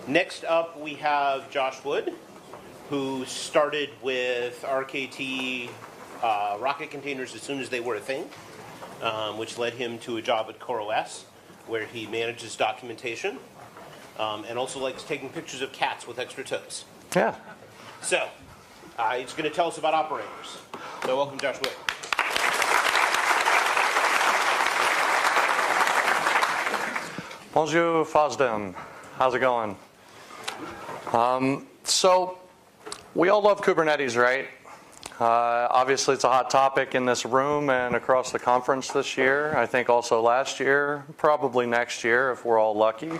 Next up, we have Josh Wood, who started with RKT Rocket containers as soon as they were a thing, which led him to a job at CoreOS, where he manages documentation, and also likes taking pictures of cats with extra toes. Yeah. So, he's going to tell us about operators. So welcome, Josh Wood. Bonjour, FOSDEM. How's it going? So, we all love Kubernetes, right? Obviously, it's a hot topic in this room and across the conference this year. I think also last year, probably next year if we're all lucky.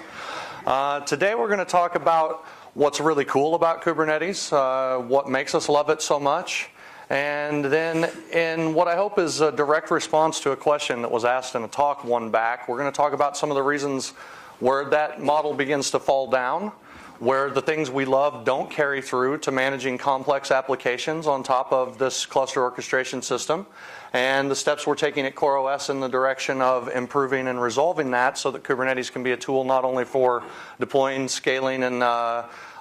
Today, we're going to talk about what's really cool about Kubernetes, what makes us love it so much, and then in what I hope is a direct response to a question that was asked in a talk one back, we're going to talk about some of the reasons where that model begins to fall down, where the things we love don't carry through to managing complex applications on top of this cluster orchestration system, and the steps we're taking at CoreOS in the direction of improving and resolving that so that Kubernetes can be a tool not only for deploying, scaling, and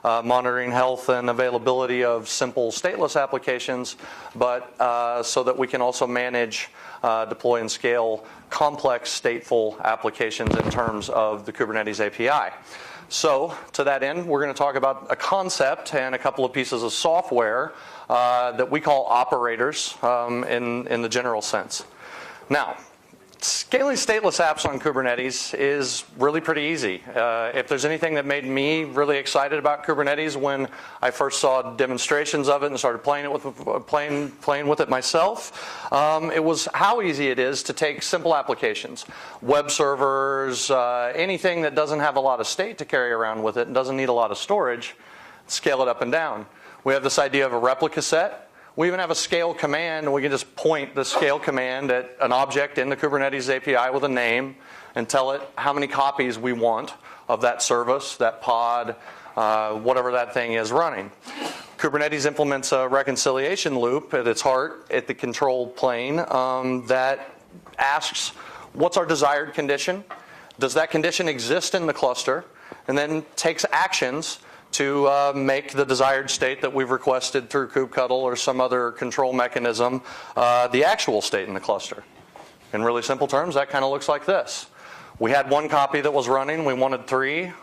monitoring health and availability of simple stateless applications, but so that we can also manage, deploy, and scale complex stateful applications in terms of the Kubernetes API. So, to that end, we're going to talk about a concept and a couple of pieces of software that we call operators in the general sense. Now, scaling stateless apps on Kubernetes is really pretty easy. If there's anything that made me really excited about Kubernetes when I first saw demonstrations of it and started playing with it myself, it was how easy it is to take simple applications, web servers, anything that doesn't have a lot of state to carry around with it and doesn't need a lot of storage, scale it up and down. We have this idea of a replica set. We even have a scale command, and we can just point the scale command at an object in the Kubernetes API with a name and tell it how many copies we want of that service, that pod, whatever that thing is running. Kubernetes implements a reconciliation loop at its heart, at the control plane, that asks, what's our desired condition? Does that condition exist in the cluster? And then takes actions to make the desired state that we've requested through kubectl or some other control mechanism the actual state in the cluster. In really simple terms, that kind of looks like this. We had one copy that was running. We wanted 3. In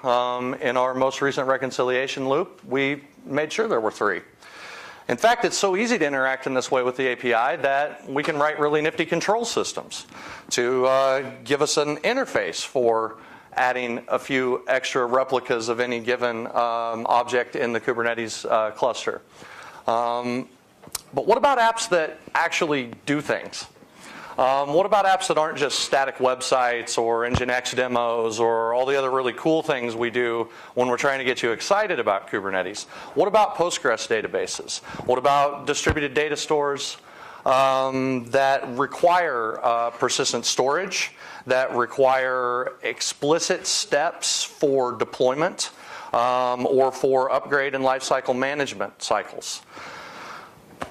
our most recent reconciliation loop, we made sure there were 3. In fact, it's so easy to interact in this way with the API that we can write really nifty control systems to give us an interface for adding a few extra replicas of any given object in the Kubernetes cluster. But what about apps that actually do things? What about apps that aren't just static websites or Nginx demos or all the other really cool things we do when we're trying to get you excited about Kubernetes? What about Postgres databases? What about distributed data stores that require persistent storage, that require explicit steps for deployment or for upgrade and lifecycle management cycles?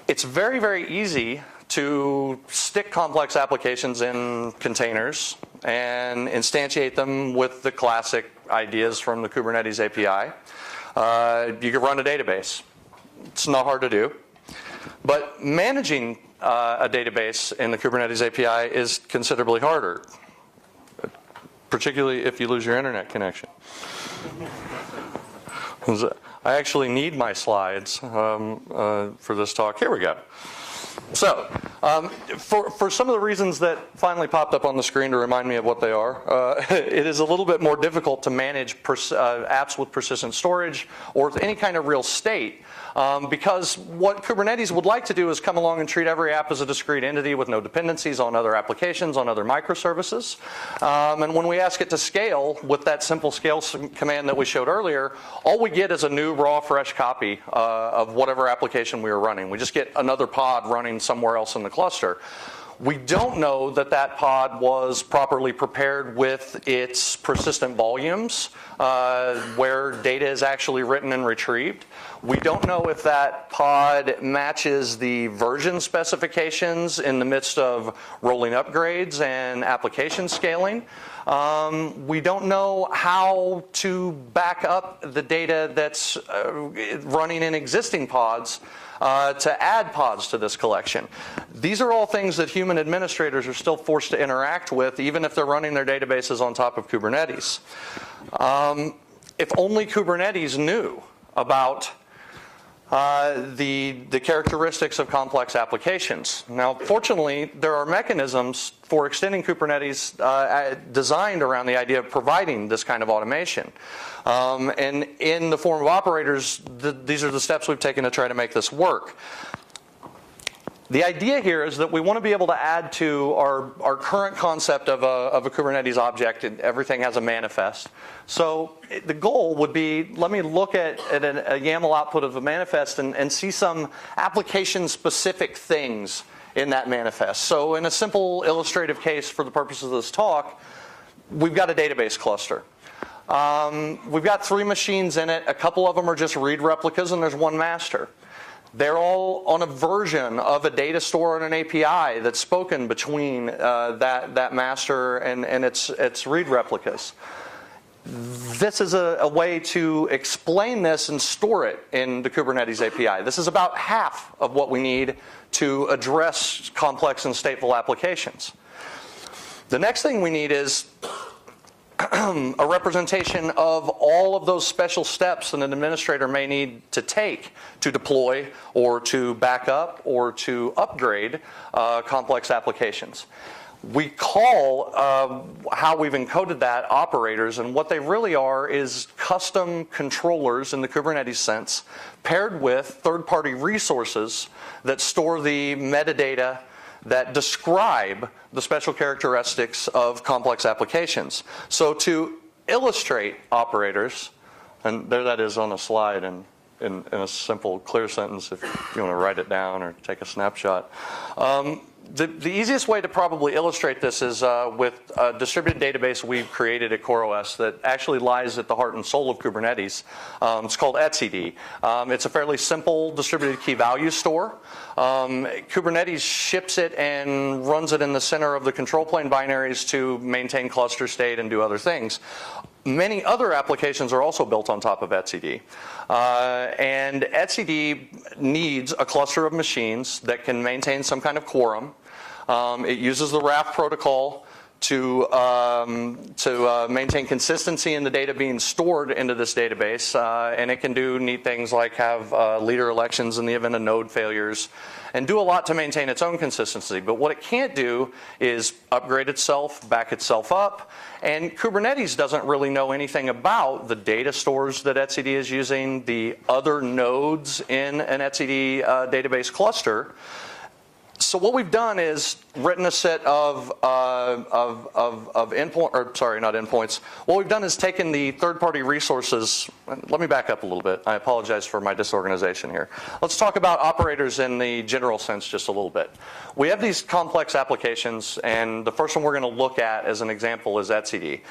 It's very, very easy to stick complex applications in containers and instantiate them with the classic ideas from the Kubernetes API. You can run a database. It's not hard to do. But managing a database in the Kubernetes API is considerably harder, particularly if you lose your internet connection. I actually need my slides for this talk. Here we go. So, for some of the reasons that finally popped up on the screen to remind me of what they are, it is a little bit more difficult to manage apps with persistent storage or with any kind of real state, because what Kubernetes would like to do is come along and treat every app as a discrete entity with no dependencies on other applications, on other microservices. And when we ask it to scale with that simple scale command that we showed earlier, all we get is a new raw fresh copy of whatever application we were running. We just get another pod running somewhere else in the cluster. We don't know that that pod was properly prepared with its persistent volumes, where data is actually written and retrieved. We don't know if that pod matches the version specifications in the midst of rolling upgrades and application scaling. We don't know how to back up the data that's running in existing pods to add pods to this collection. These are all things that human administrators are still forced to interact with, even if they're running their databases on top of Kubernetes. If only Kubernetes knew about the characteristics of complex applications. Now, fortunately, there are mechanisms for extending Kubernetes designed around the idea of providing this kind of automation. And in the form of operators, these are the steps we've taken to try to make this work. The idea here is that we want to be able to add to our current concept of a Kubernetes object, and everything has a manifest. So the goal would be, let me look at a YAML output of a manifest and see some application-specific things in that manifest. So in a simple illustrative case for the purposes of this talk, we've got a database cluster. We've got 3 machines in it. A couple of them are just read replicas, and there's one master. They're all on a version of a data store and an API that's spoken between that master and its read replicas. This is a way to explain this and store it in the Kubernetes API. This is about half of what we need to address complex and stateful applications. The next thing we need is a representation of all of those special steps that an administrator may need to take to deploy or to back up or to upgrade complex applications. We call how we've encoded that operators, and what they really are is custom controllers in the Kubernetes sense, paired with third-party resources that store the metadata that describe the special characteristics of complex applications. So to illustrate operators, and there that is on a slide in a simple, clear sentence if you want to write it down or take a snapshot. The easiest way to probably illustrate this is with a distributed database we've created at CoreOS that actually lies at the heart and soul of Kubernetes. It's called etcd. It's a fairly simple distributed key value store. Kubernetes ships it and runs it in the center of the control plane binaries to maintain cluster state and do other things. Many other applications are also built on top of etcd. And etcd needs a cluster of machines that can maintain some kind of quorum. It uses the RAF protocol to maintain consistency in the data being stored into this database, and it can do neat things like have leader elections in the event of node failures, and do a lot to maintain its own consistency. But what it can't do is upgrade itself, back itself up, and Kubernetes doesn't really know anything about the data stores that etcd is using, the other nodes in an etcd database cluster. So what we've done is written a set of endpoint, or sorry, not endpoints. What we've done is taken the third-party resources. Let me back up a little bit. I apologize for my disorganization here. Let's talk about operators in the general sense just a little bit. We have these complex applications, and the first one we're going to look at as an example is etcd.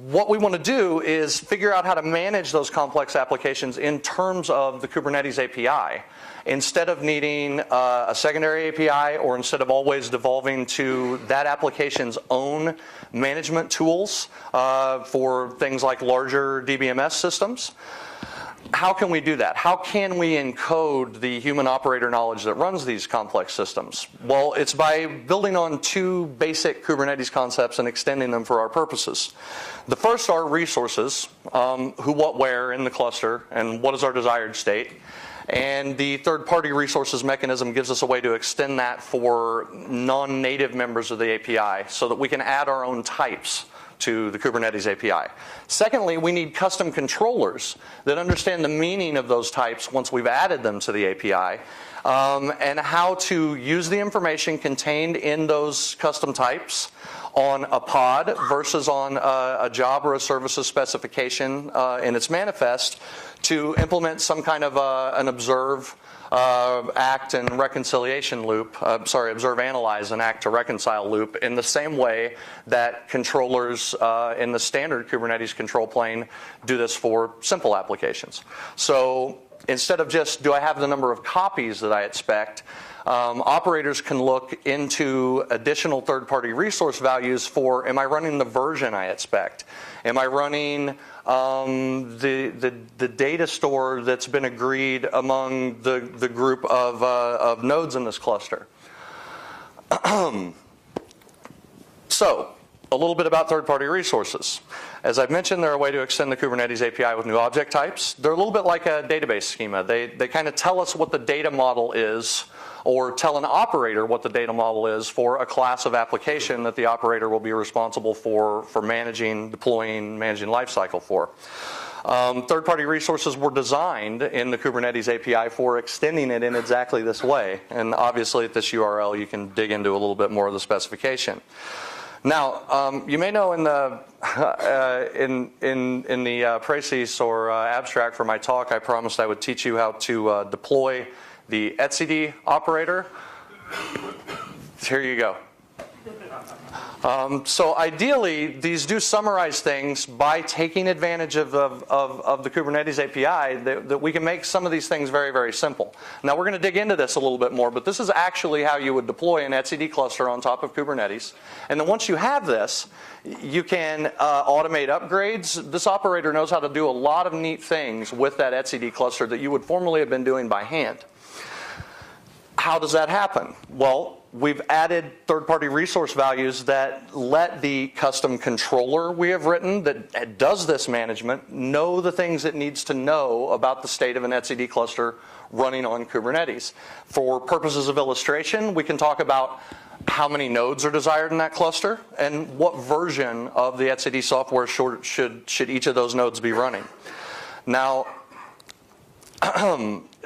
What we want to do is figure out how to manage those complex applications in terms of the Kubernetes API. Instead of needing a secondary API, or instead of always devolving to that application's own management tools for things like larger DBMS systems, how can we do that? How can we encode the human operator knowledge that runs these complex systems? Well, it's by building on 2 basic Kubernetes concepts and extending them for our purposes. The first are resources, who, what, where in the cluster, and what is our desired state. And the third-party resources mechanism gives us a way to extend that for non-native members of the API so that we can add our own types to the Kubernetes API. Secondly, we need custom controllers that understand the meaning of those types once we've added them to the API, and how to use the information contained in those custom types on a pod versus on a job or a services specification in its manifest to implement some kind of an observe, act, and reconciliation loop, observe, analyze, and act to reconcile loop in the same way that controllers in the standard Kubernetes control plane do this for simple applications. So instead of just, do I have the number of copies that I expect, operators can look into additional third-party resource values for, am I running the version I expect? Am I running the data store that's been agreed among the group of nodes in this cluster? So, a little bit about third-party resources. As I've mentioned, they're a way to extend the Kubernetes API with new object types. They're a little bit like a database schema. They kind of tell us what the data model is, or tell an operator what the data model is for a class of application that the operator will be responsible for managing, deploying, managing lifecycle for. Third-party resources were designed in the Kubernetes API for extending it in exactly this way. And obviously at this URL you can dig into a little bit more of the specification. Now, you may know in the précis or abstract for my talk, I promised I would teach you how to deploy the etcd operator. Here you go. So ideally, these do summarize things by taking advantage of the Kubernetes API that we can make some of these things very, very simple. Now we're going to dig into this a little bit more, but this is actually how you would deploy an etcd cluster on top of Kubernetes. And then once you have this, you can automate upgrades. This operator knows how to do a lot of neat things with that etcd cluster that you would formerly have been doing by hand. How does that happen? Well, we've added third-party resource values that let the custom controller we have written that does this management know the things it needs to know about the state of an etcd cluster running on Kubernetes. For purposes of illustration, we can talk about how many nodes are desired in that cluster and what version of the etcd software should each of those nodes be running. Now,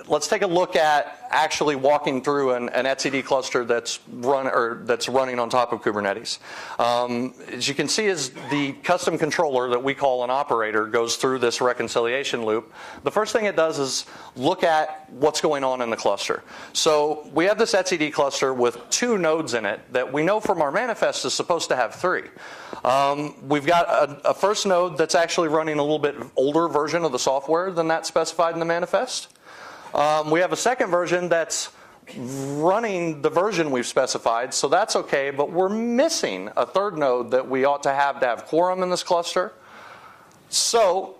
let's take a look at actually walking through an etcd cluster that's running on top of Kubernetes. As you can see, as the custom controller that we call an operator goes through this reconciliation loop, the first thing it does is look at what's going on in the cluster. So we have this etcd cluster with 2 nodes in it that we know from our manifest is supposed to have 3. We've got a first node that's actually running a little bit older version of the software than that specified in the manifest. We have a second version that's running the version we've specified, so that's okay, but we're missing a third node that we ought to have quorum in this cluster. So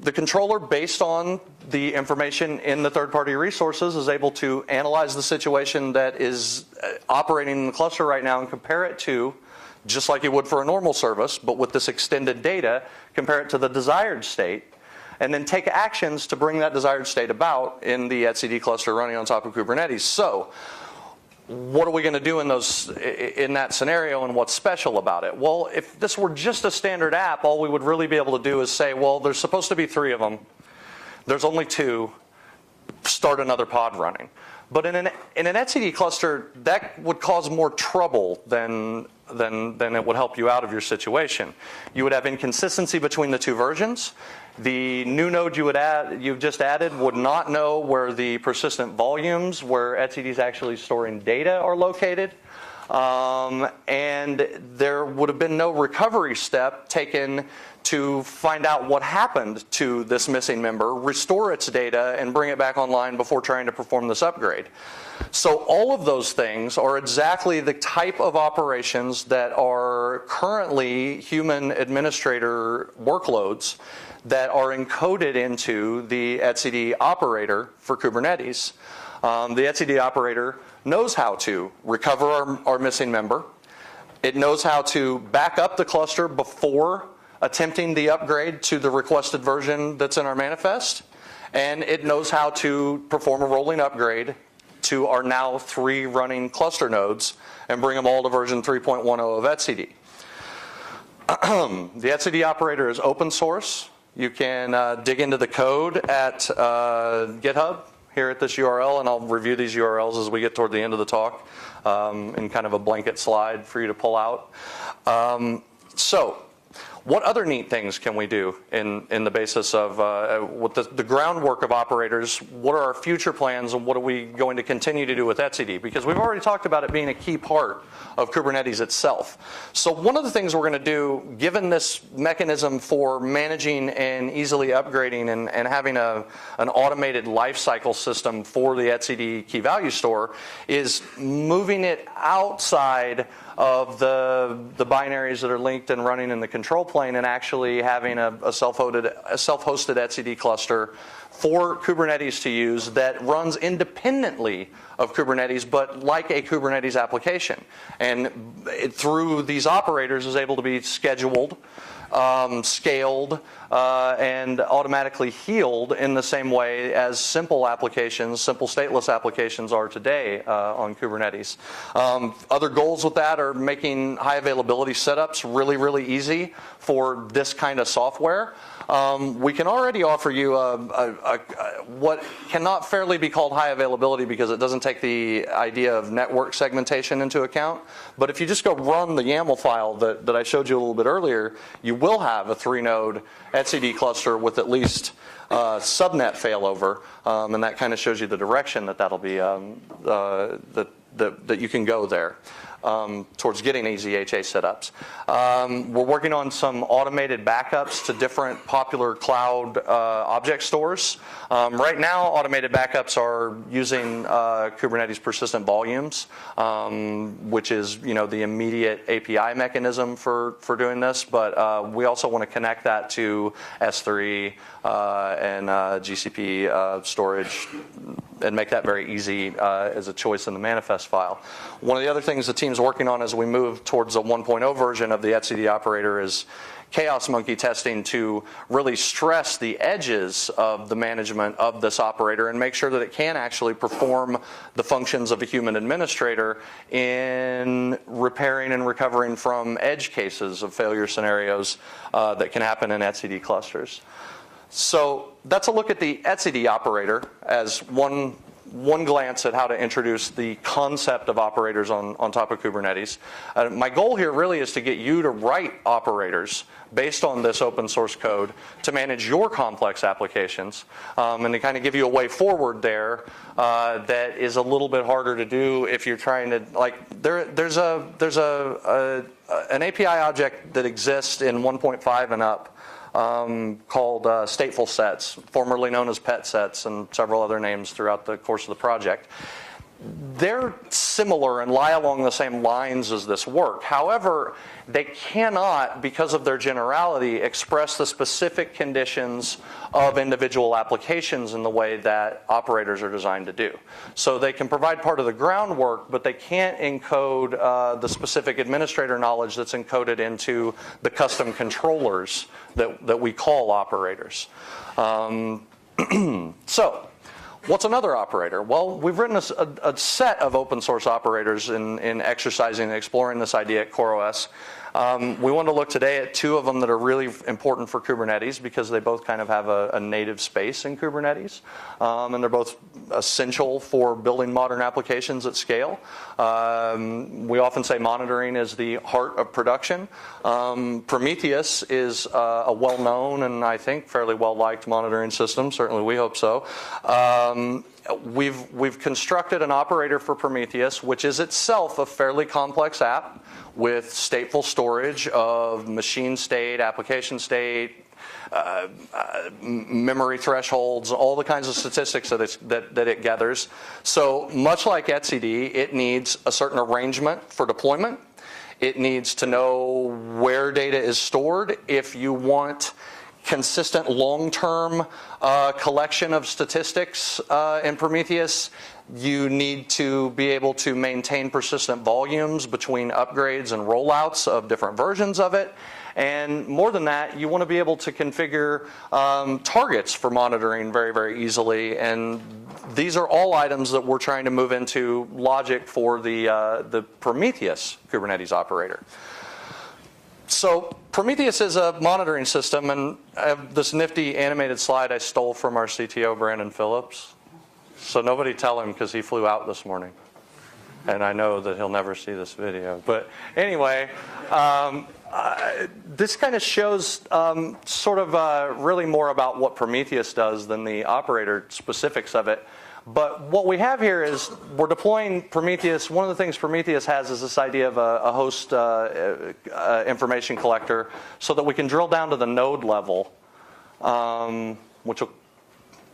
the controller, based on the information in the third-party resources, is able to analyze the situation that is operating in the cluster right now and compare it to, just like you would for a normal service, but with this extended data, compare it to the desired state, and then take actions to bring that desired state about in the etcd cluster running on top of Kubernetes. So, what are we going to do in that scenario, and what's special about it? Well, if this were just a standard app, all we would really be able to do is say, well, there's supposed to be 3 of them. There's only 2. Start another pod running. But in an etcd cluster, that would cause more trouble than it would help you out of your situation. You would have inconsistency between the 2 versions. The new node you've just added would not know where the persistent volumes, where etcd is actually storing data, are located. And there would have been no recovery step taken to find out what happened to this missing member, restore its data, and bring it back online before trying to perform this upgrade. So all of those things are exactly the type of operations that are currently human administrator workloads that are encoded into the etcd operator for Kubernetes. The etcd operator knows how to recover our missing member. It knows how to back up the cluster before attempting the upgrade to the requested version that's in our manifest. And it knows how to perform a rolling upgrade to our now 3 running cluster nodes and bring them all to version 3.10 of etcd. The etcd operator is open source. You can dig into the code at GitHub here at this URL, and I'll review these URLs as we get toward the end of the talk in kind of a blanket slide for you to pull out. So what other neat things can we do in the basis of what the groundwork of operators? What are our future plans, and what are we going to continue to do with etcd? Because we've already talked about it being a key part of Kubernetes itself. So one of the things we're going to do, given this mechanism for managing and easily upgrading and having an automated lifecycle system for the etcd key value store, is moving it outside of the binaries that are linked and running in the control plane, and actually having a self-hosted etcd cluster for Kubernetes to use that runs independently of Kubernetes, but like a Kubernetes application. And through these operators is able to be scheduled, scaled, and automatically healed in the same way as simple applications, simple stateless applications are today on Kubernetes. Other goals with that are making high availability setups really, really easy for this kind of software. We can already offer you what cannot fairly be called high availability because it doesn't take the idea of network segmentation into account. But if you just go run the YAML file that I showed you a little bit earlier, you will have a 3-node etcd cluster with at least subnet failover, and that kind of shows you the direction that'll be that you can go there. Towards getting easy HA setups. We're working on some automated backups to different popular cloud object stores. Right now, automated backups are using Kubernetes persistent volumes, which is the immediate API mechanism for doing this. But we also want to connect that to S3 and GCP storage, and make that very easy as a choice in the manifest file. One of the other things the team's working on as we move towards a 1.0 version of the etcd operator is chaos monkey testing to really stress the edges of the management of this operator and make sure that it can actually perform the functions of a human administrator in repairing and recovering from edge cases of failure scenarios that can happen in etcd clusters. So that's a look at the etcd operator as one glance at how to introduce the concept of operators on top of Kubernetes. My goal here really is to get you to write operators based on this open source code to manage your complex applications, and to kind of give you a way forward there that is a little bit harder to do if you're trying to, there's an API object that exists in 1.5 and up called stateful sets, formerly known as pet sets, and several other names throughout the course of the project. They're similar and lie along the same lines as this work. However, they cannot, because of their generality, express the specific conditions of individual applications in the way that operators are designed to do. So they can provide part of the groundwork, but they can't encode the specific administrator knowledge that's encoded into the custom controllers that we call operators. So, what's another operator? Well, we've written a set of open source operators in exercising and exploring this idea at CoreOS. We want to look today at 2 of them that are really important for Kubernetes because they both kind of have a native space in Kubernetes, and they're both essential for building modern applications at scale. We often say monitoring is the heart of production. Prometheus is a well-known and I think fairly well-liked monitoring system. Certainly we hope so. We've constructed an operator for Prometheus, which is itself a fairly complex app with stateful storage of machine state, application state, memory thresholds, all the kinds of statistics that it gathers. So much like etcd, it needs a certain arrangement for deployment. It needs to know where data is stored. If you want consistent long-term collection of statistics in Prometheus, you need to be able to maintain persistent volumes between upgrades and rollouts of different versions of it. And more than that, you want to be able to configure targets for monitoring very, very easily. And these are all items that we're trying to move into logic for the Prometheus Kubernetes operator. So Prometheus is a monitoring system, and I have this nifty animated slide I stole from our CTO, Brandon Phillips. So nobody tell him because he flew out this morning. And I know that he'll never see this video. But anyway, This kind of shows sort of really more about what Prometheus does than the operator specifics of it. But what we have here is we're deploying Prometheus. One of the things Prometheus has is this idea of a host information collector so that we can drill down to the node level, which will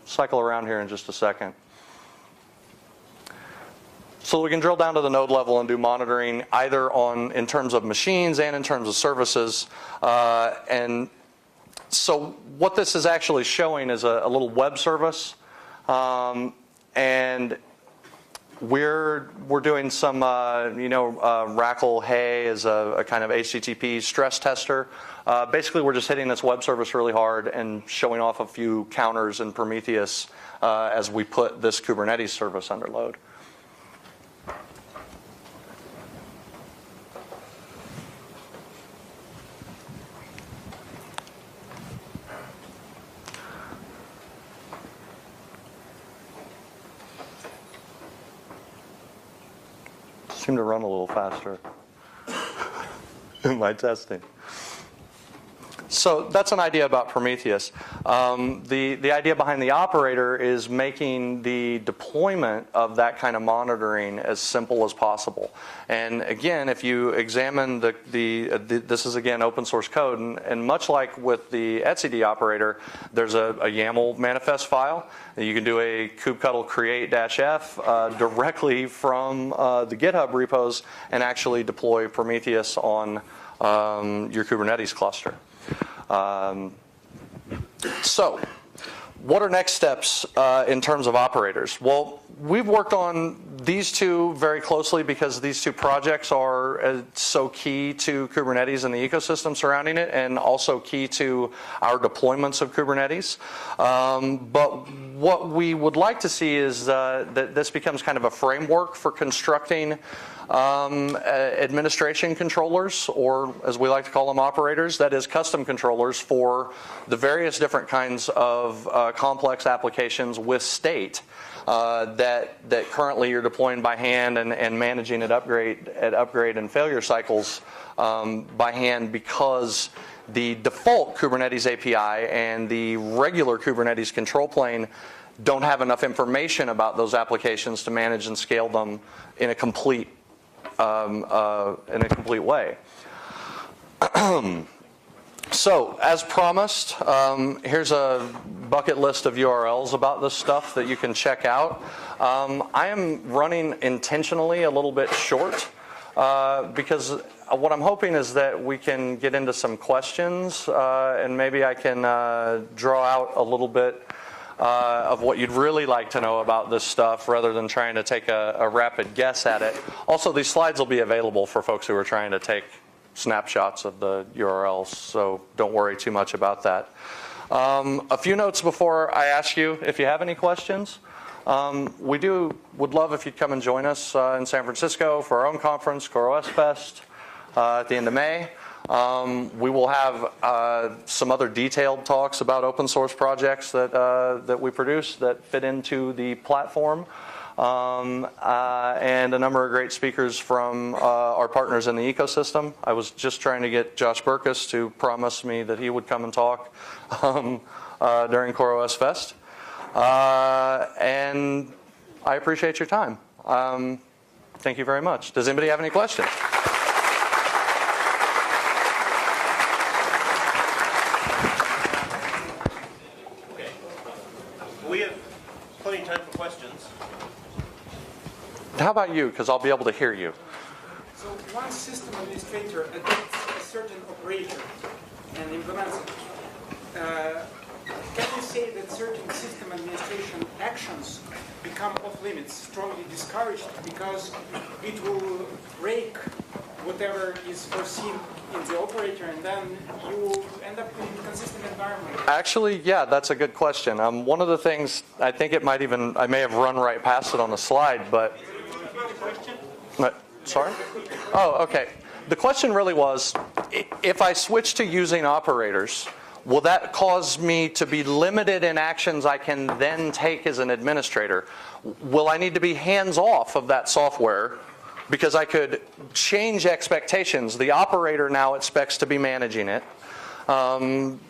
cycle around here in just a second. So we can drill down to the node level and do monitoring either in terms of machines and in terms of services. And so what this is actually showing is a little web service. And we're doing some, Rackle Hay is a kind of HTTP stress tester. Basically, we're just hitting this web service really hard and showing off a few counters in Prometheus as we put this Kubernetes service under load. Seem to run a little faster in my testing. So that's an idea about Prometheus. The idea behind the operator is making the deployment of that kind of monitoring as simple as possible. And again, if you examine this is again open source code, and much like with the etcd operator, there's a YAML manifest file. You can do a kubectl create-f directly from the GitHub repos and actually deploy Prometheus on your Kubernetes cluster. So, what are next steps in terms of operators? Well, we've worked on these two very closely because these two projects are so key to Kubernetes and the ecosystem surrounding it, and also key to our deployments of Kubernetes. But what we would like to see is that this becomes kind of a framework for constructing administration controllers, or as we like to call them, operators, that is custom controllers for the various different kinds of complex applications with state that currently you're deploying by hand and managing at upgrade and failure cycles by hand, because the default Kubernetes API and the regular Kubernetes control plane don't have enough information about those applications to manage and scale them in a complete way. So, as promised, here's a bucket list of URLs about this stuff that you can check out. I am running intentionally a little bit short because what I'm hoping is that we can get into some questions and maybe I can draw out a little bit of what you'd really like to know about this stuff rather than trying to take a rapid guess at it. Also, these slides will be available for folks who are trying to take snapshots of the URLs, so don't worry too much about that. A few notes before I ask you if you have any questions. Would love if you'd come and join us in San Francisco for our own conference, CoreOS Fest, at the end of May. We will have some other detailed talks about open source projects that we produce that fit into the platform, and a number of great speakers from our partners in the ecosystem. I was just trying to get Josh Berkus to promise me that he would come and talk during CoreOS Fest. And I appreciate your time. Thank you very much. Does anybody have any questions? We have plenty of time for questions. How about you? Because I'll be able to hear you. So one system administrator adopts a certain operator and implements it. Can you say that certain system administration actions become off limits, strongly discouraged, because it will break whatever is foreseen in the operator, and then you end up in a consistent environment? Actually, yeah, that's a good question. One of the things, I think it might even, I may have run right past it on the slide, but... Sorry? Oh, okay. The question really was, if I switch to using operators, will that cause me to be limited in actions I can then take as an administrator? Will I need to be hands-off of that software because I could change expectations. The operator now expects to be managing it. And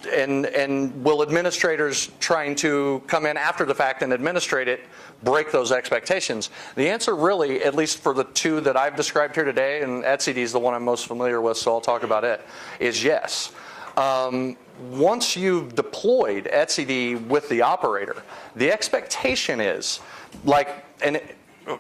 will administrators trying to come in after the fact and administrate it break those expectations? The answer really, at least for the two that I've described here today, and etcd is the one I'm most familiar with, so I'll talk about it, is yes. Once you've deployed etcd with the operator, the expectation is,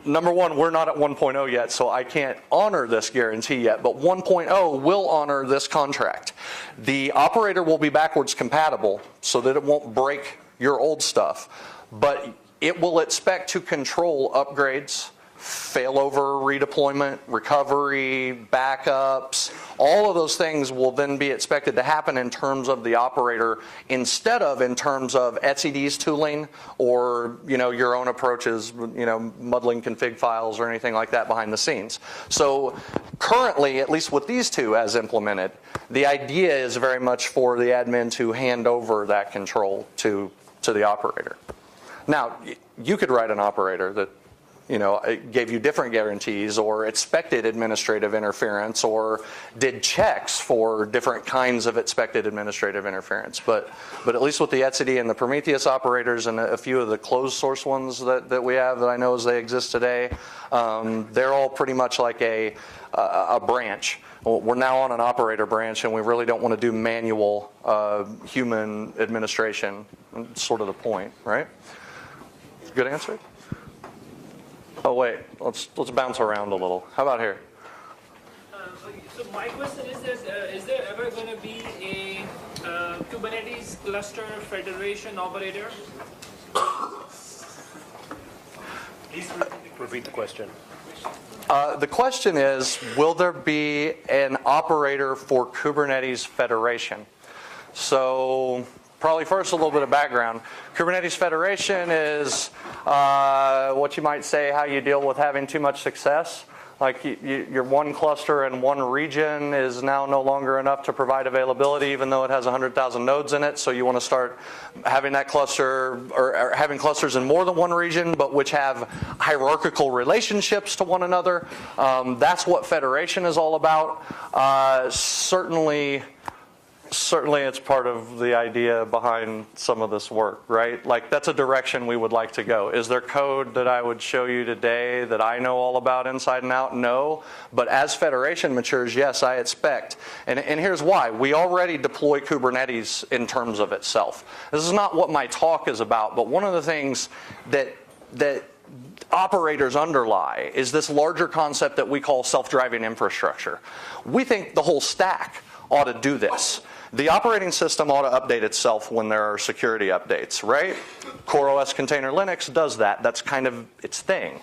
number one, we're not at 1.0 yet, so I can't honor this guarantee yet, but 1.0 will honor this contract. The operator will be backwards compatible so that it won't break your old stuff, but it will expect to control upgrades, failover, redeployment, recovery, backups. All of those things will then be expected to happen in terms of the operator instead of in terms of etcd's tooling or your own approaches, muddling config files or anything like that behind the scenes. So currently, at least with these two as implemented, the idea is very much for the admin to hand over that control to the operator. Now, you could write an operator that it gave you different guarantees or expected administrative interference or did checks for different kinds of expected administrative interference. But at least with the etcd and the Prometheus operators and a few of the closed source ones that we have that I know as they exist today, they're all pretty much like a branch. We're now on an operator branch, and we really don't want to do manual human administration. That's sort of the point, right? Good answer? Oh wait, let's bounce around a little. How about here? So my question is that is there ever going to be a Kubernetes cluster federation operator? Please repeat the question. The question is, will there be an operator for Kubernetes Federation? So probably first a little bit of background. Kubernetes Federation is what you might say how you deal with having too much success. Like your one cluster in one region is now no longer enough to provide availability even though it has 100,000 nodes in it. So you want to start having that cluster or having clusters in more than one region but which have hierarchical relationships to one another. That's what federation is all about. Certainly it's part of the idea behind some of this work, right? Like that's a direction we would like to go. Is there code that I would show you today that I know all about inside and out? No. But as federation matures, yes, I expect. And here's why. We already deploy Kubernetes in terms of itself. This is not what my talk is about, but one of the things that operators underlie is this larger concept that we call self-driving infrastructure. We think the whole stack ought to do this. The operating system ought to update itself when there are security updates, right? CoreOS Container Linux does that. That's kind of its thing.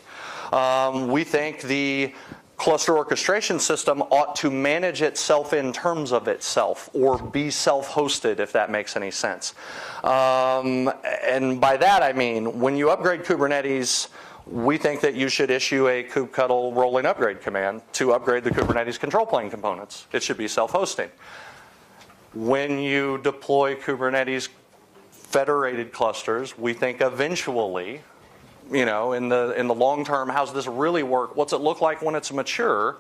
We think the cluster orchestration system ought to manage itself in terms of itself or be self-hosted, if that makes any sense. And by that I mean, when you upgrade Kubernetes, we think that you should issue a kubectl rolling upgrade command to upgrade the Kubernetes control plane components. It should be self-hosting. When you deploy Kubernetes federated clusters, we think eventually, in the long term, how's this really work? What's it look like when it's mature?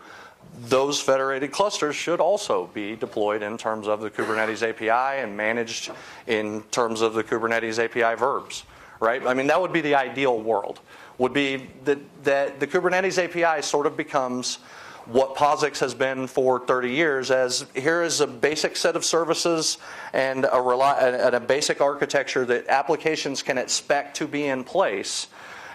Those federated clusters should also be deployed in terms of the Kubernetes API and managed in terms of the Kubernetes API verbs, right? I mean, that would be the ideal world. Would be that the Kubernetes API sort of becomes what POSIX has been for 30 years as here is a basic set of services and a basic architecture that applications can expect to be in place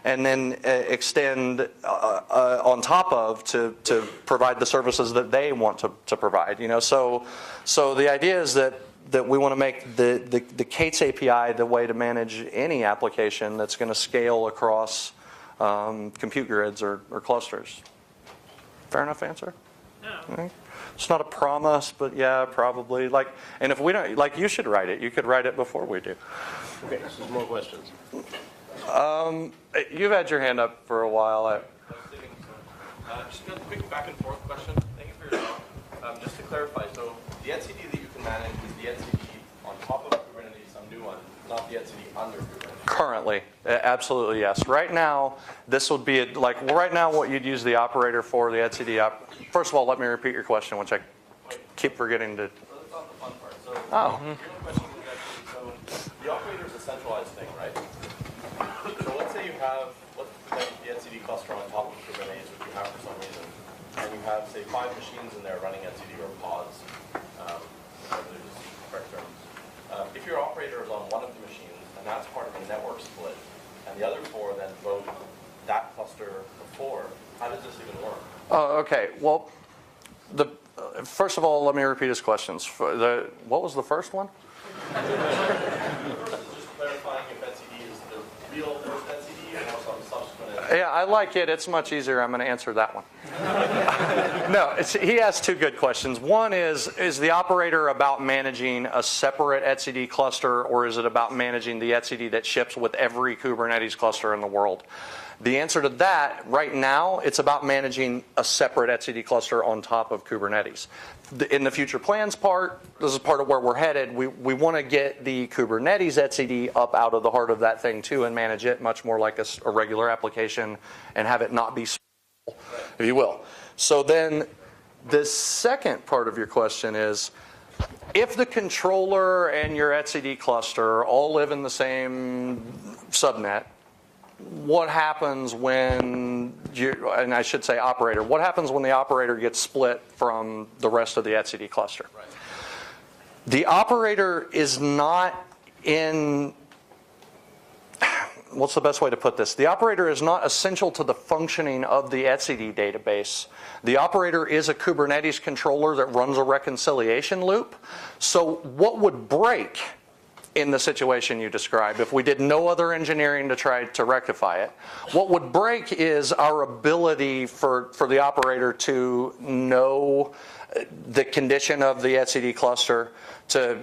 and then extend on top of to provide the services that they want to provide. So the idea is that we want to make the K8s API the way to manage any application that's going to scale across compute grids or clusters. Fair enough answer? Yeah. Okay. It's not a promise, but yeah, probably. And if we don't, you should write it. You could write it before we do. Okay, so more questions. You've had your hand up for a while. Just a quick back and forth question. Thank you for your talk. Just to clarify, so the etcd that you can manage is the etcd on top of Kubernetes, some new one, not the etcd under Kubernetes. Currently, absolutely yes. Right now, this would be right now what you'd use the operator for, the etcd First of all, let me repeat your question, which I keep forgetting to. So that's not the fun part. So Oh. the real question is actually, so the operator is a centralized thing, right? So let's say you have the etcd cluster on top of Kubernetes, which you have for some reason, and you have, say, 5 machines in there running etcd or pods, whatever they're just correct terms. If your operator is on one of the machines, and that's part of a network split, and the other 4 then vote that cluster before, how does this even work? Oh, okay. Well, first of all, let me repeat his questions. What was the first one? First is just clarifying if etcd is the real first etcd or some subsequent etcd. Yeah, I like it. It's much easier. I'm going to answer that one. No, he asked 2 good questions. One is the operator about managing a separate etcd cluster, or is it about managing the etcd that ships with every Kubernetes cluster in the world? The answer to that, right now, it's about managing a separate etcd cluster on top of Kubernetes. In the future plans part, this is part of where we're headed, we want to get the Kubernetes etcd up out of the heart of that thing too and manage it much more like a regular application and have it not be small, if you will. So then the second part of your question is, if the controller and your etcd cluster all live in the same subnet, what happens when and I should say operator, what happens when the operator gets split from the rest of the etcd cluster? Right. The operator is not what's the best way to put this? The operator is not essential to the functioning of the etcd database. The operator is a Kubernetes controller that runs a reconciliation loop. So what would break in the situation you described, if we did no other engineering to try to rectify it, what would break is our ability for the operator to know the condition of the etcd cluster, to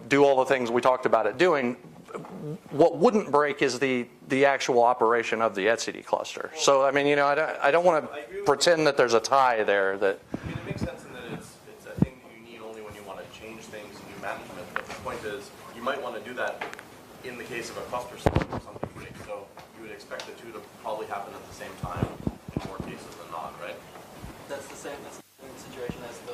do all the things we talked about it doing. What wouldn't break is the actual operation of the etcd cluster. So I mean, I don't want to pretend that there's a tie there. That I mean, it makes sense in that it's a thing that you need only when you want to change things and do management. But the point is, you might want to do that in the case of a cluster split or something big. So you would expect the 2 to probably happen at the same time in more cases than not, right? That's the same situation as the.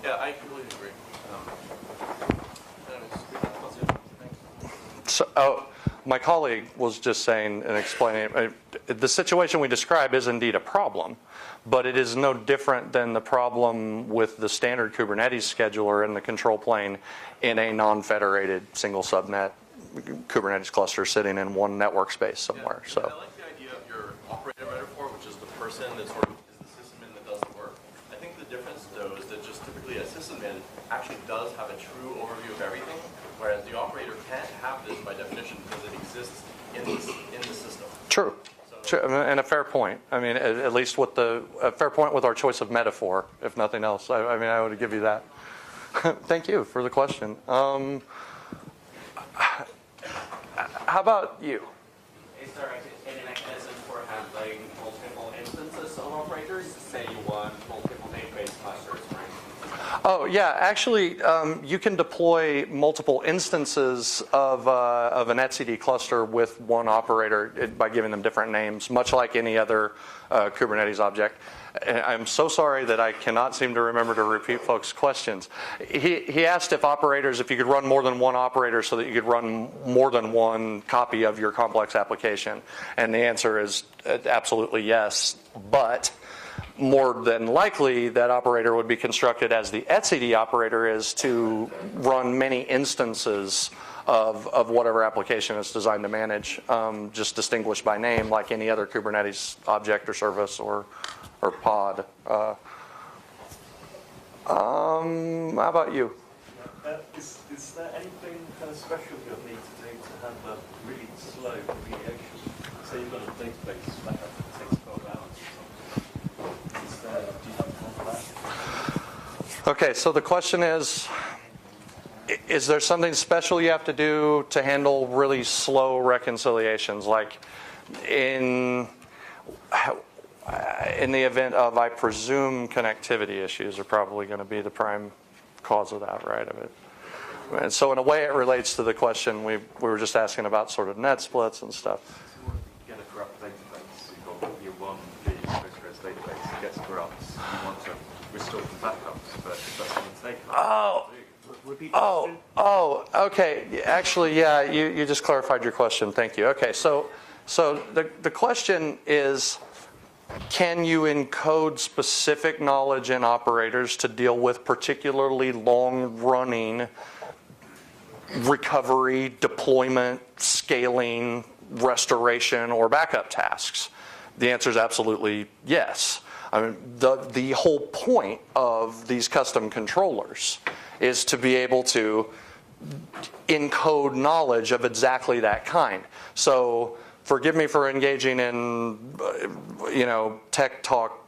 Yeah, I completely agree. So, my colleague was just saying and explaining, the situation we describe is indeed a problem, but it is no different than the problem with the standard Kubernetes scheduler and the control plane in a non-federated single subnet Kubernetes cluster sitting in one network space somewhere. Yeah, So. I like the idea of your operator metaphor, which is the person that sort of is the sysadmin that does the work. I think the difference, though, is that just typically a sysadmin actually does have a true overview of everything, whereas the operator can't have this by definition because it exists in the system. True. And a fair point. I mean, at least with a fair point with our choice of metaphor, if nothing else. I mean, I would give you that. Thank you for the question. How about you? Is there any mechanism for handling multiple instances of operators? Say you want multiple database clusters, for instance. Oh, yeah. Actually, you can deploy multiple instances of an etcd cluster with one operator by giving them different names, much like any other Kubernetes object. I'm so sorry that I cannot seem to remember to repeat folks' questions. He asked if you could run more than one operator so that you could run more than one copy of your complex application. And the answer is absolutely yes, but more than likely that operator would be constructed as the etcd operator is to run many instances of whatever application it's designed to manage, just distinguished by name like any other Kubernetes object or service or pod. How about you? Is there anything kind of special you'll need to do to handle a really slow remediation? So you've got a database back up that takes 12 hours or something. Do you have to handle that? Okay, so the question is there something special you have to do to handle really slow reconciliations? Like in the event of, I presume, connectivity issues are probably going to be the prime cause of that, right? Of it. And so in a way, it relates to the question we were just asking about sort of net splits and stuff. So you get a corrupt database, you've got your one big Postgres database, it gets corrupt, you want to restore the backups, but if that's going to take Okay. Actually, yeah, you just clarified your question. Thank you. Okay, so the question is, can you encode specific knowledge in operators to deal with particularly long-running recovery, deployment, scaling, restoration, or backup tasks? The answer is absolutely yes. I mean, the whole point of these custom controllers is to be able to encode knowledge of exactly that kind. So forgive me for engaging in, tech talk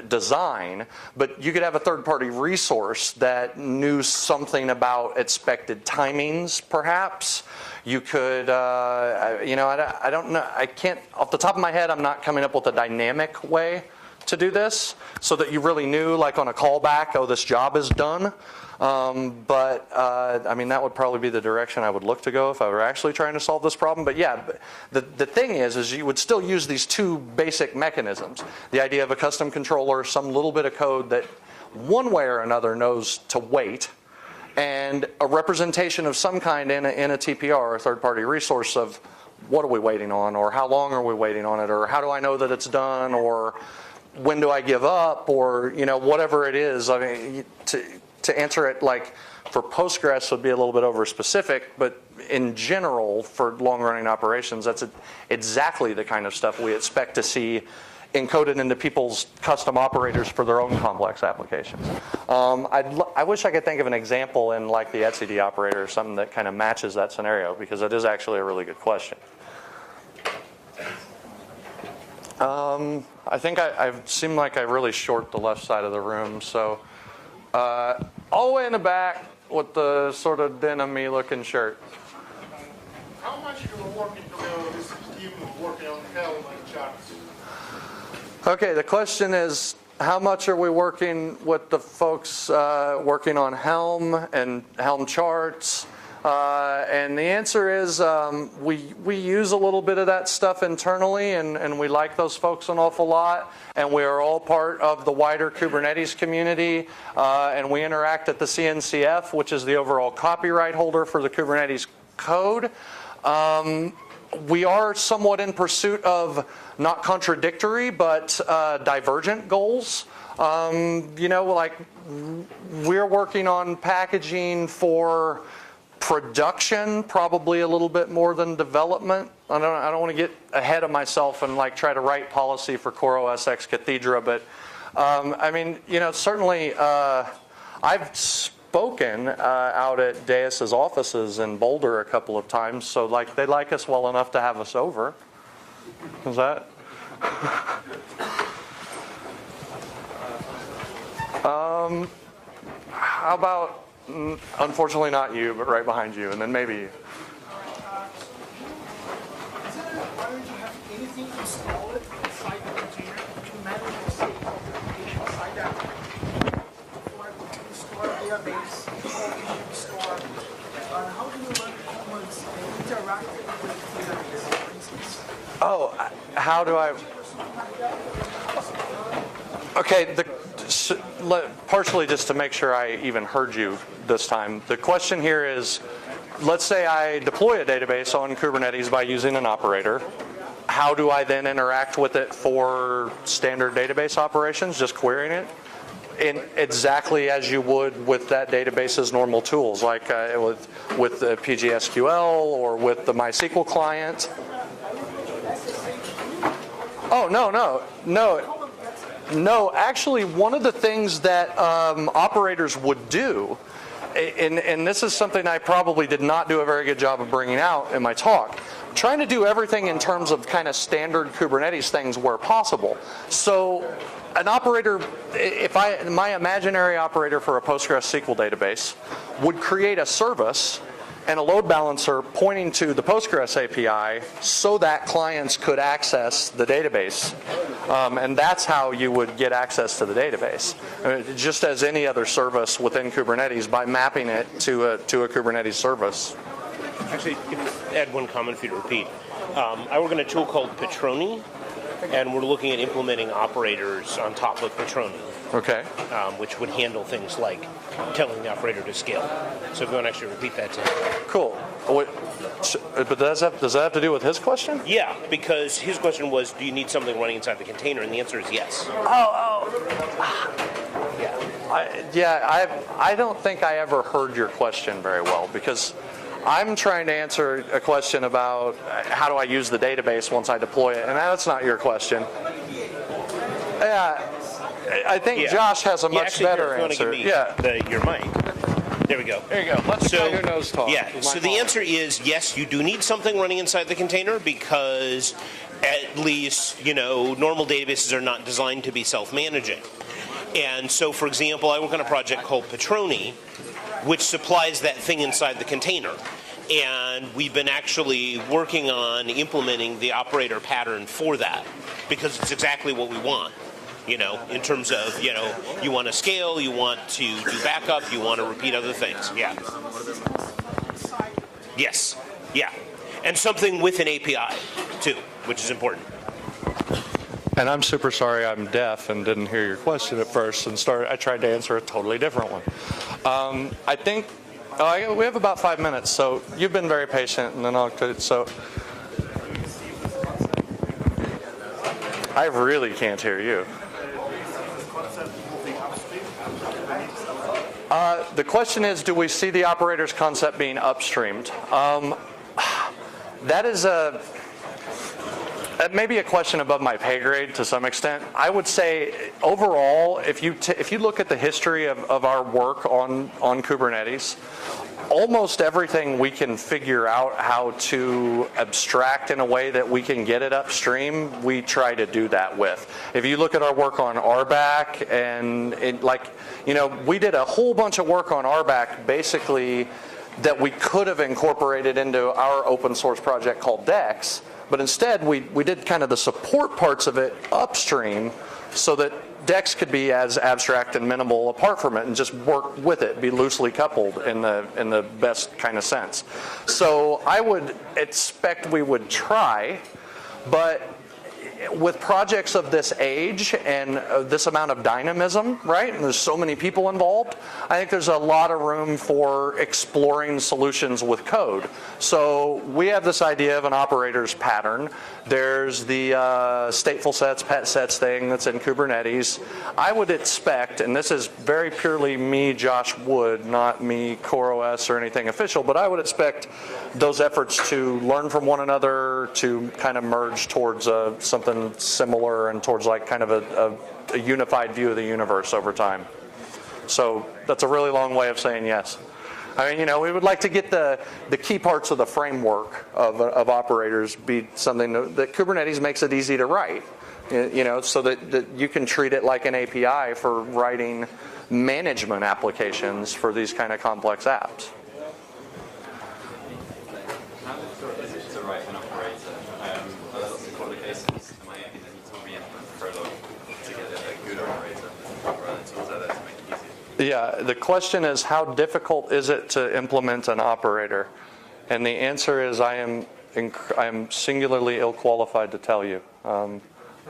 design, but you could have a third-party resource that knew something about expected timings, perhaps. You could, I don't know, I can't, off the top of my head, I'm not coming up with a dynamic way to do this, so that you really knew, like on a callback, oh, this job is done. That would probably be the direction I would look to go if I were actually trying to solve this problem. But yeah, the thing is you would still use these two basic mechanisms. The idea of a custom controller, some little bit of code that one way or another knows to wait, and a representation of some kind in a TPR, or third-party resource, of what are we waiting on, or how long are we waiting on it, or how do I know that it's done, or when do I give up, or whatever it is. I mean, to answer it like for Postgres would be a little bit over specific, but in general for long-running operations, that's exactly the kind of stuff we expect to see encoded into people's custom operators for their own complex applications. I wish I could think of an example in like the etcd operator or something that kind of matches that scenario, because it is actually a really good question. I think I seem like I really short the left side of the room, so all the way in the back with the sort of denim-y looking shirt. How much you were working together with this team working on Helm and charts? Okay, the question is, how much are we working with the folks working on Helm and Helm charts? And the answer is we use a little bit of that stuff internally, and we like those folks an awful lot. And we are all part of the wider Kubernetes community, and we interact at the CNCF, which is the overall copyright holder for the Kubernetes code. We are somewhat in pursuit of not contradictory, but divergent goals. Like we're working on packaging for production, probably a little bit more than development. I don't want to get ahead of myself and like try to write policy for CoreOS ex cathedra, but certainly I've spoken out at Deus's offices in Boulder a couple of times, so like they like us well enough to have us over. Is that? How about? Unfortunately not you, but right behind you, and then maybe you. Why don't you have anything installed inside the container to manage the state of the application inside that? For store database, store, and how do you run commands and interact with the database, for instance? Oh, how do I? Okay, partially just to make sure I even heard you this time. The question here is, let's say I deploy a database on Kubernetes by using an operator. How do I then interact with it for standard database operations, just querying it? Exactly as you would with that database's normal tools, like with the PGSQL or with the MySQL client. Oh, no, actually, one of the things that operators would do, and this is something I probably did not do a very good job of bringing out in my talk, trying to do everything in terms of kind of standard Kubernetes things where possible. So an operator, my imaginary operator for a PostgreSQL database would create a service and a load balancer pointing to the Postgres API so that clients could access the database. And that's how you would get access to the database, just as any other service within Kubernetes by mapping it to a Kubernetes service. Actually, add one comment for you to repeat. I work on a tool called Patroni, and we're looking at implementing operators on top of Patroni. Okay. Which would handle things like telling the operator to scale. So if you want to actually repeat that to him. Cool. But does that have to do with his question? Yeah, because his question was, do you need something running inside the container? And the answer is yes. I don't think I ever heard your question very well, because I'm trying to answer a question about how do I use the database once I deploy it, and that's not your question. Yeah. I think Josh has a much better answer. Your mic. There we go. There you go. Let the guy who knows talk. Yeah. So the answer is yes. You do need something running inside the container, because at least normal databases are not designed to be self-managing. And so, for example, I work on a project called Patroni, which supplies that thing inside the container. And we've been actually working on implementing the operator pattern for that, because it's exactly what we want. In terms of, you want to scale, you want to do backup, you want to repeat other things. Yeah. Yes. Yeah. And something with an API, too, which is important. And I'm super sorry I'm deaf and didn't hear your question at first, and I tried to answer a totally different one. I think we have about 5 minutes, so you've been very patient, and then so I really can't hear you. The question is, do we see the operators concept being upstreamed? That is maybe a question above my pay grade to some extent. I would say overall, if you look at the history of our work on Kubernetes, almost everything we can figure out how to abstract in a way that we can get it upstream, we try to do that with. If you look at our work on RBAC, and we did a whole bunch of work on RBAC basically that we could have incorporated into our open source project called Dex, but instead we did kind of the support parts of it upstream so that Dex could be as abstract and minimal apart from it and just work with it, be loosely coupled in the best kind of sense. So I would expect we would try, but with projects of this age and this amount of dynamism, right, and there's so many people involved, I think there's a lot of room for exploring solutions with code. So we have this idea of an operators pattern. There's the stateful sets, pet sets thing that's in Kubernetes. I would expect, and this is very purely me, Josh Wood, not me, CoreOS or anything official, but I would expect those efforts to learn from one another, to kind of merge towards something similar and towards like kind of a unified view of the universe over time. So that's a really long way of saying yes. I mean, we would like to get the key parts of the framework of operators be something that Kubernetes makes it easy to write, so that you can treat it like an API for writing management applications for these kind of complex apps. How difficult is it to write an operator? Lots of complications. Am I going to need to re-implement Prolog to get a good operator, or other tools out there to make it easier? Yeah, the question is, how difficult is it to implement an operator? And the answer is, I am singularly ill-qualified to tell you. I'm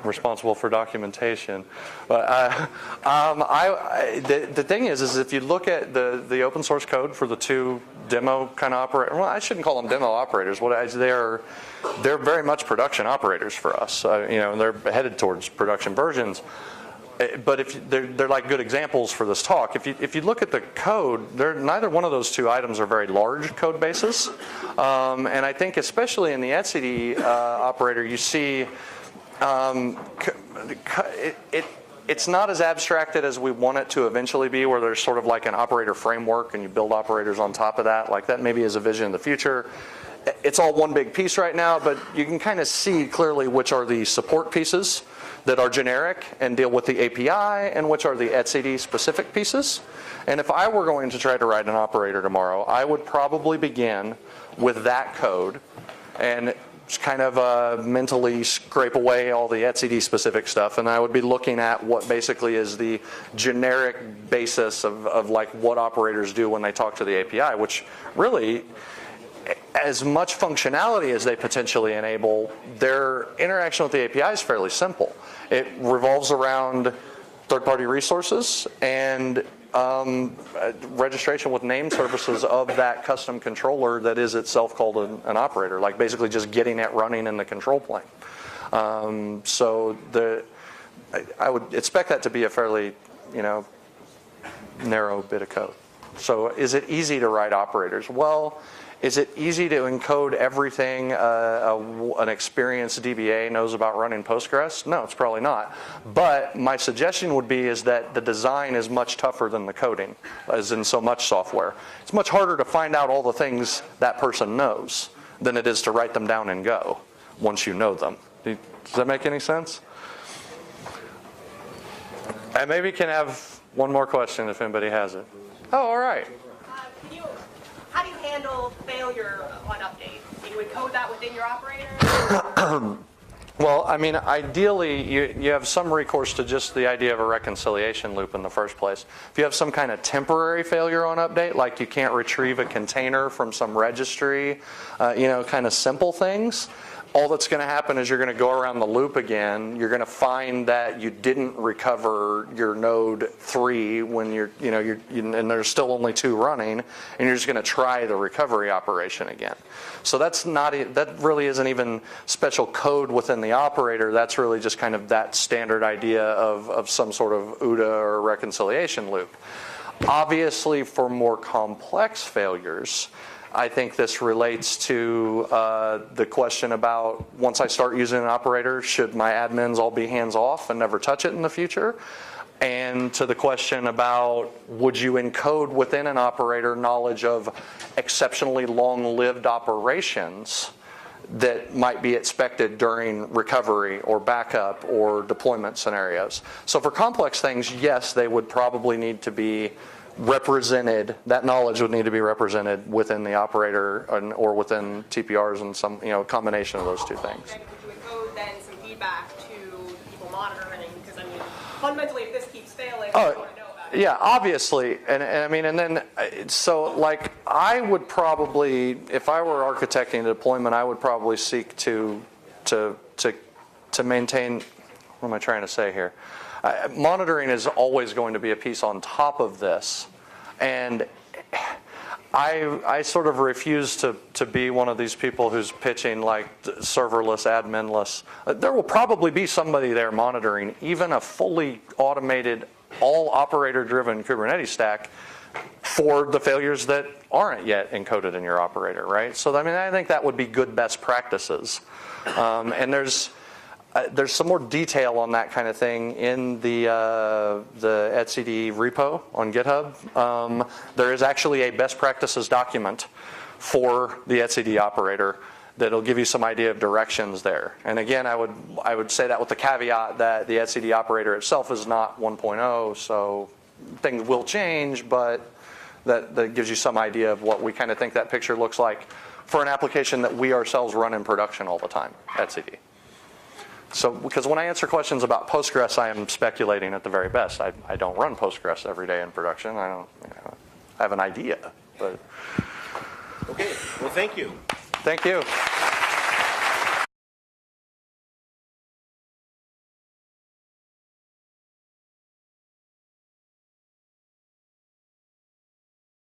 responsible for documentation. But the thing is if you look at the open source code for the two demo kind of operators, well, I shouldn't call them demo operators. They're very much production operators for us. They're headed towards production versions. But if they're like good examples for this talk. If you look at the code, neither one of those two items are very large code bases. And I think especially in the etcd operator, you see it's not as abstracted as we want it to eventually be, where there's sort of like an operator framework and you build operators on top of that. Like that maybe is a vision in the future. It's all one big piece right now, but you can kind of see clearly which are the support pieces that are generic and deal with the API, and which are the etcd specific pieces. And if I were going to try to write an operator tomorrow, I would probably begin with that code and kind of mentally scrape away all the etcd specific stuff, and I would be looking at what basically is the generic basis of like what operators do when they talk to the API, which really, as much functionality as they potentially enable, their interaction with the API is fairly simple. It revolves around third-party resources and registration with name services of that custom controller that is itself called an operator, like basically just getting it running in the control plane. So I would expect that to be a fairly, narrow bit of code. So is it easy to write operators? Well, is it easy to encode everything an experienced DBA knows about running Postgres? No, it's probably not. But my suggestion would be is that the design is much tougher than the coding, as in so much software. It's much harder to find out all the things that person knows than it is to write them down and go once you know them. Does that make any sense? And maybe we can have one more question if anybody has it. Oh, all right. How do you handle failure on update? Do you encode that within your operator? Well, I mean, ideally, you have some recourse to just the idea of a reconciliation loop in the first place. If you have some kind of temporary failure on update, like you can't retrieve a container from some registry, kind of simple things, all that's going to happen is you're going to go around the loop again. You're going to find that you didn't recover your node 3 when and there's still only 2 running, and you're just going to try the recovery operation again. So that really isn't even special code within the operator. That's really just kind of that standard idea of some sort of OODA or reconciliation loop. Obviously, for more complex failures, I think this relates to the question about once I start using an operator, should my admins all be hands off and never touch it in the future? And to the question about would you encode within an operator knowledge of exceptionally long-lived operations that might be expected during recovery or backup or deployment scenarios. So for complex things, yes, they would probably need to be represented, that knowledge would need to be represented within the operator or within TPRs and some combination of those two things. And would you encode then some feedback to people monitoring? Because I mean, fundamentally, if this keeps failing, I want to know about it. Yeah, obviously, I would probably, if I were architecting a deployment, I would probably seek to maintain. What am I trying to say here? Monitoring is always going to be a piece on top of this, and I sort of refuse to be one of these people who's pitching like serverless, adminless. There will probably be somebody there monitoring even a fully automated, all operator-driven Kubernetes stack for the failures that aren't yet encoded in your operator, right? So I think that would be good best practices, and there's some more detail on that kind of thing in the etcd repo on GitHub. There is actually a best practices document for the etcd operator that'll give you some idea of directions there. And again, I would say that with the caveat that the etcd operator itself is not 1.0, so things will change, but that gives you some idea of what we kind of think that picture looks like for an application that we ourselves run in production all the time, etcd. So, because when I answer questions about Postgres, I am speculating at the very best. I don't run Postgres every day in production. I have an idea, but. Okay, well, thank you. Thank you.